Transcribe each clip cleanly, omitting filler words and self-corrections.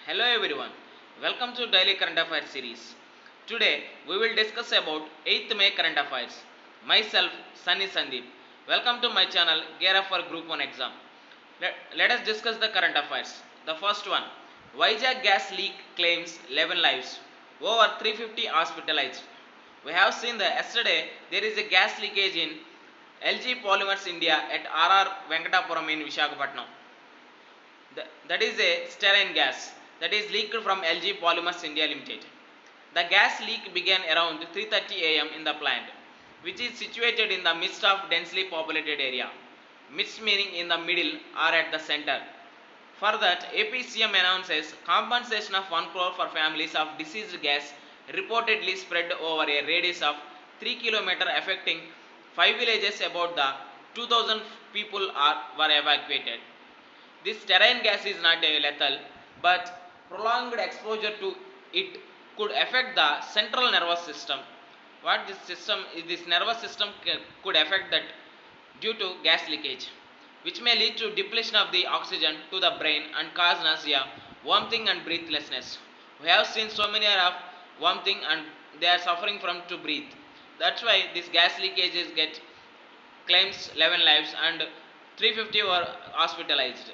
Hello everyone, welcome to Daily Current Affairs series. Today we will discuss about 8th May current affairs. Myself, Sunny Sandeep. Welcome to my channel Gear Up for Group 1 exam. Let us discuss the current affairs. The first one, Vizag gas leak claims 11 lives, over 350 hospitalized. We have seen that yesterday there is a gas leakage in LG Polymers India at RR Venkatapuram in Visakhapatnam. That is a sterile gas that is leaked from LG Polymers India Limited. The gas leak began around 3:30 am in the plant, which is situated in the midst of densely populated area. Midst meaning in the middle or at the center. For that, APCM announces compensation of 1 crore for families of deceased gas reportedly spread over a radius of 3 km affecting 5 villages. About the 2000 people were evacuated. This terrain gas is not lethal, but prolonged exposure to it could affect the central nervous system. What this system is, this nervous system could affect that due to gas leakage, which may lead to depletion of the oxygen to the brain and cause nausea, vomiting, and breathlessness. We have seen so many of vomiting and they are suffering from to breathe. That's why this gas leakages get claims 11 lives and 350 were hospitalized.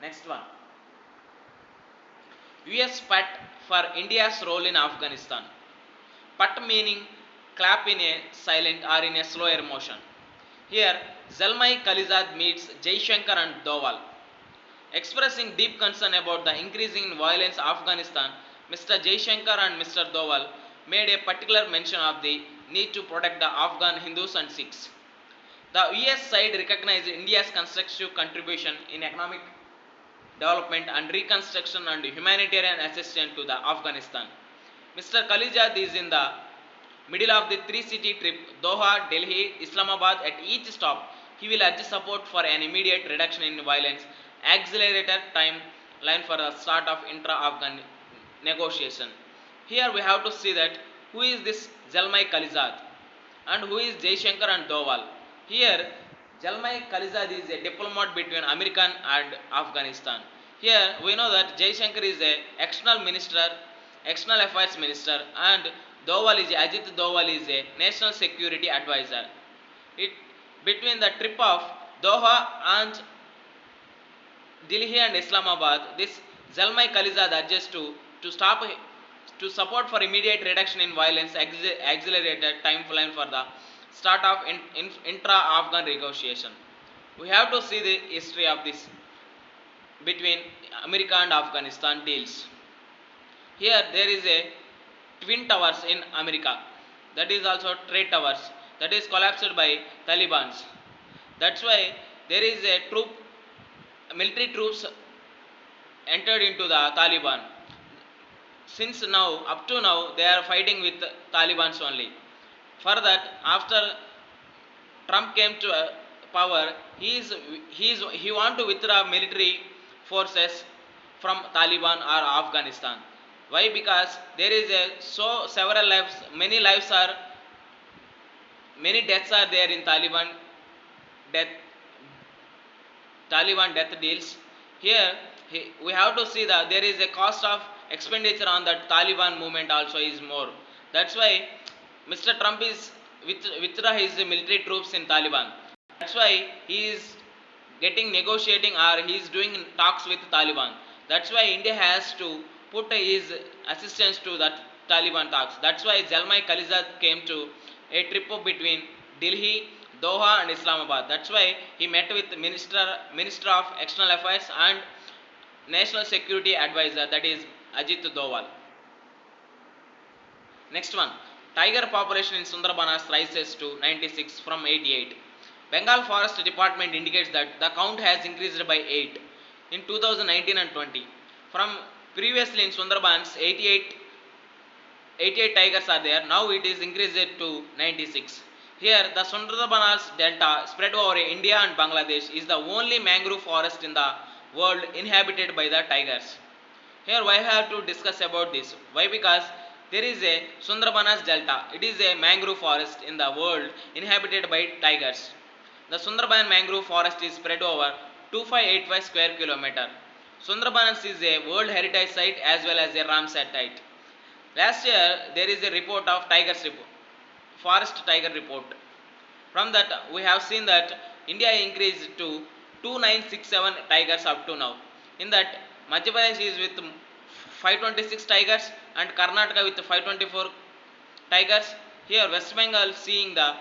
Next one. US pat for India's role in Afghanistan. Pat meaning clap in a silent or in a slower motion. Here, Zalmai Khalizad meets Jaishankar and Doval. Expressing deep concern about the increasing violence in Afghanistan, Mr. Jaishankar and Mr. Doval made a particular mention of the need to protect the Afghan Hindus and Sikhs. The US side recognized India's constructive contribution in economic development and reconstruction and humanitarian assistance to the Afghanistan. Mr. Khalijad is in the middle of the three-city trip Doha, Delhi, Islamabad. At each stop, he will urge support for an immediate reduction in violence, accelerated timeline for the start of intra-Afghan negotiation. Here we have to see that who is this Zalmai Khalizad and who is Jaishankar and Doval. Here, Zalmai Khalizad is a diplomat between America and Afghanistan. Here we know that Jaishankar is a external affairs minister, and Ajit Doval is a national security advisor. It between the trip of Doha and Delhi and Islamabad, this Zalmai Khalizad urges to stop to support for immediate reduction in violence, accelerated timeline for the start of intra-Afghan negotiation. We have to see the history of this between America and Afghanistan deals. Here there is a twin towers in America, that is also trade towers, that is collapsed by Taliban's. That's why there is a military troops entered into the Taliban. Since now, up to now, they are fighting with Taliban's only. For that, after Trump came to power, he want to withdraw military forces from Taliban or Afghanistan. Why? Because there is a so several lives, many deaths are there in death death deals. Here we have to see that there is a cost of expenditure on that Taliban movement also is more. That's why Mr. Trump is withdraw his military troops in Taliban. That's why he is getting negotiating or he is doing talks with Taliban. That's why India has to put his assistance to that Taliban talks. That's why Zalmai Khalizad came to a trip between Delhi, Doha, and Islamabad. That's why he met with Minister of External Affairs and National Security Advisor, that is Ajit Doval. Next one, tiger population in Sundarbanas rises to 96 from 88. Bengal Forest Department indicates that the count has increased by 8 in 2019 and 20. From previously in Sundarbans 88 tigers are there, now it is increased to 96. Here the Sundarbanas delta spread over India and Bangladesh is the only mangrove forest in the world inhabited by the tigers. Here why I have to discuss about this. Why? Because there is a Sundarbanas Delta. It is a mangrove forest in the world inhabited by tigers. The Sundarban mangrove forest is spread over 2585 square kilometer. Sundarbans is a World Heritage Site as well as a Ramsar site. Last year, there is a report of tigers report, forest tiger report. From that, we have seen that India increased to 2967 tigers up to now. In that, Madhya Pradesh is with 526 tigers and Karnataka with 524 tigers. Here, West Bengal seeing the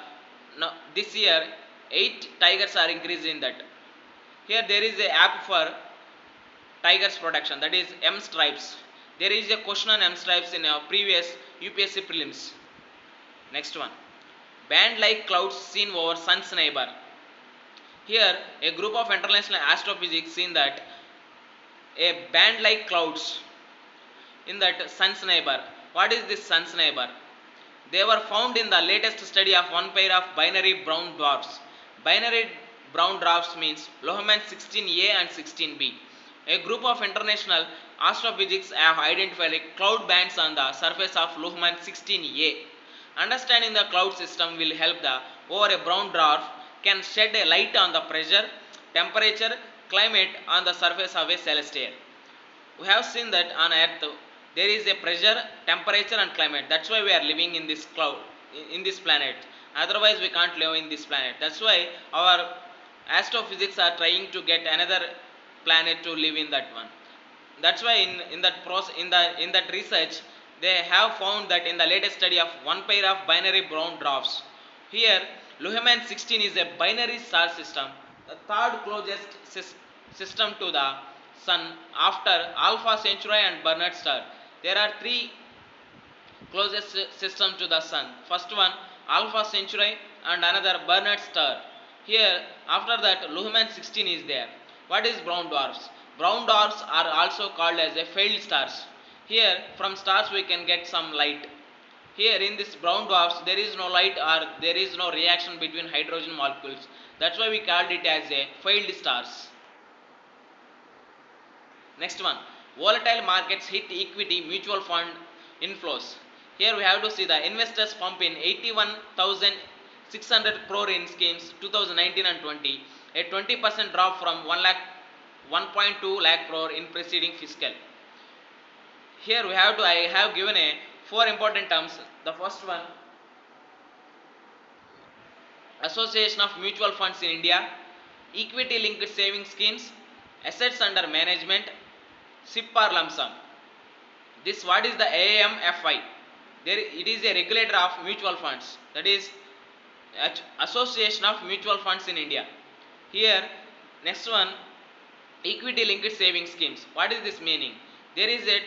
no, this year 8 tigers are increased in that. Here, there is a app for tigers protection, that is M stripes. There is a question on M stripes in our previous UPSC prelims. Next one, band like clouds seen over sun's neighbor. Here, a group of international astrophysics seen that a band like clouds in that sun's neighbor. What is this sun's neighbor? They were found in the latest study of one pair of binary brown dwarfs. Binary brown dwarfs means Loehmann 16A and 16B. A group of international astrophysics have identified cloud bands on the surface of Loehmann 16A. Understanding the cloud system will help the over a brown dwarf can shed a light on the pressure, temperature, climate on the surface of a celestial. We have seen that on earth there is a pressure, temperature and climate. That's why we are living in this cloud, in this planet. Otherwise we can't live in this planet. That's why our astrophysics are trying to get another planet to live in that one. That's why in that process, in that research, they have found that in the latest study of one pair of binary brown dwarfs. Here, Loehmann 16 is a binary star system, the third closest system to the Sun after Alpha Centauri and Barnard star. There are three closest systems to the Sun. First one Alpha Centauri and another Barnard star. Here, after that, Loehmann 16 is there. What is brown dwarfs? Brown dwarfs are also called as a failed stars. Here, from stars we can get some light. Here in this brown dwarfs, there is no light or there is no reaction between hydrogen molecules. That's why we called it as a failed stars. Next one, volatile markets hit equity mutual fund inflows. Here we have to see the investors pump in 81,600 crore in schemes 2019 and 20, a 20% drop from 1.2 lakh crore in preceding fiscal. Here we have to, I have given a 4 important terms. The first one, Association of Mutual Funds in India, equity linked saving schemes, assets under management, SIP or lump sum. This what is the AMFI? There it is a regulator of mutual funds, that is Association of Mutual Funds in India. Here next one, equity linked saving schemes. What is this meaning? There is a,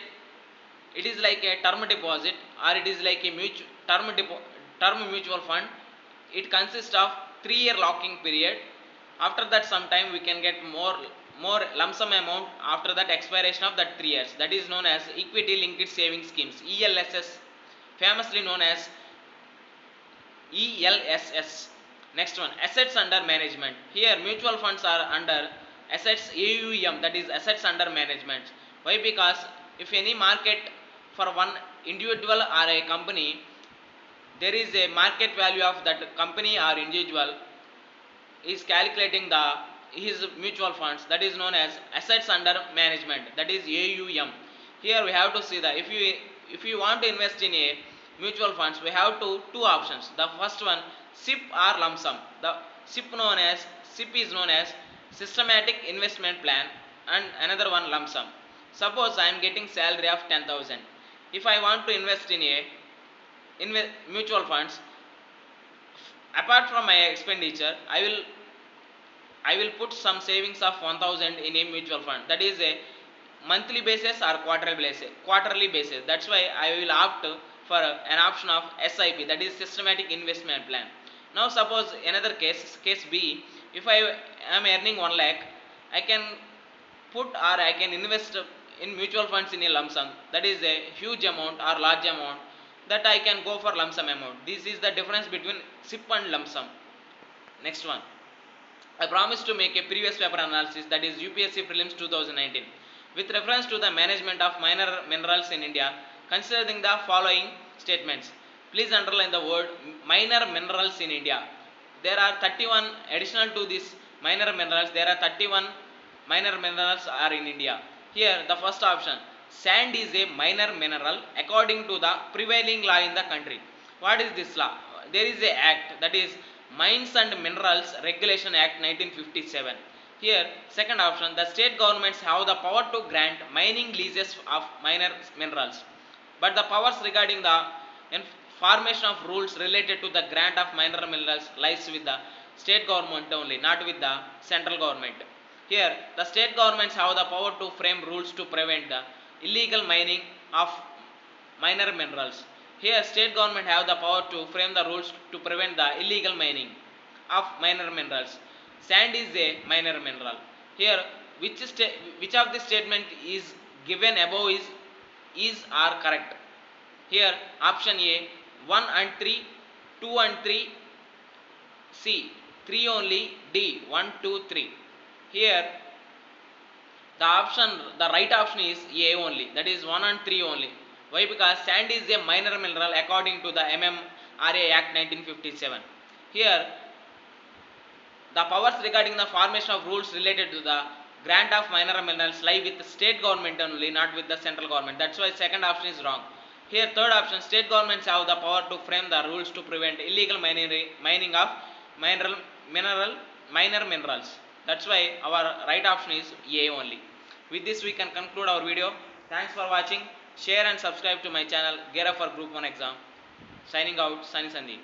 it is like a term deposit or it is like a term mutual fund. It consists of 3-year locking period. After that sometime we can get more lump sum amount after that expiration of that 3 years. That is known as equity linked saving schemes, ELSS, famously known as ELSS. Next one, assets under management. Here mutual funds are under assets AUM, that is assets under management. Why? Because if any market for one individual or a company, there is a market value of that company or individual is calculating the his mutual funds, that is known as assets under management, that is AUM. Here we have to see that if you want to invest in a mutual funds, we have two options. The first one, SIP or lump sum. The SIP is known as systematic investment plan, and another one lump sum. Suppose I am getting salary of 10,000. If I want to invest in a mutual funds, apart from my expenditure, I will put some savings of 1000 in a mutual fund, that is a monthly basis or quarterly basis. That's why I will opt for an option of SIP, that is systematic investment plan. Now suppose another case B, if I am earning 1 lakh, I can put or I can invest in mutual funds in a lump sum, that is a huge amount or large amount, that I can go for lump sum amount. This is the difference between SIP and lump sum. Next one, I promised to make a previous paper analysis, that is UPSC Prelims 2019, with reference to the management of minor minerals in India, considering the following statements. Please underline the word minor minerals in India. There are 31 additional to this minor minerals. There are 31 minor minerals are in India. Here the first option, sand is a minor mineral according to the prevailing law in the country. What is this law? There is a act, that is Mines and Minerals Regulation Act 1957. Here second option, the state governments have the power to grant mining leases of minor minerals, but the powers regarding the formation of rules related to the grant of minor minerals lies with the state government only, not with the central government. Here the state governments have the power to frame rules to prevent the illegal mining of minor minerals. Here state government have the power to frame the rules to prevent the illegal mining of minor minerals. Sand is a minor mineral. Here which of the statement is given above is are correct? Here option A 1 and 3, 2 and 3, C 3 only, D 1, 2, 3. Here the right option is A only, that is 1 and 3 only. Why? Because sand is a minor mineral according to the MMRA Act 1957. Here the powers regarding the formation of rules related to the grant of minor minerals lie with the state government only, not with the central government. That's why second option is wrong. Here third option, state governments have the power to frame the rules to prevent illegal mining of mineral mineral minor minerals. That's why our right option is A only. With this we can conclude our video. Thanks for watching. Share and subscribe to my channel. Gear up for Group 1 exam. Signing out, Sunny Sandeep.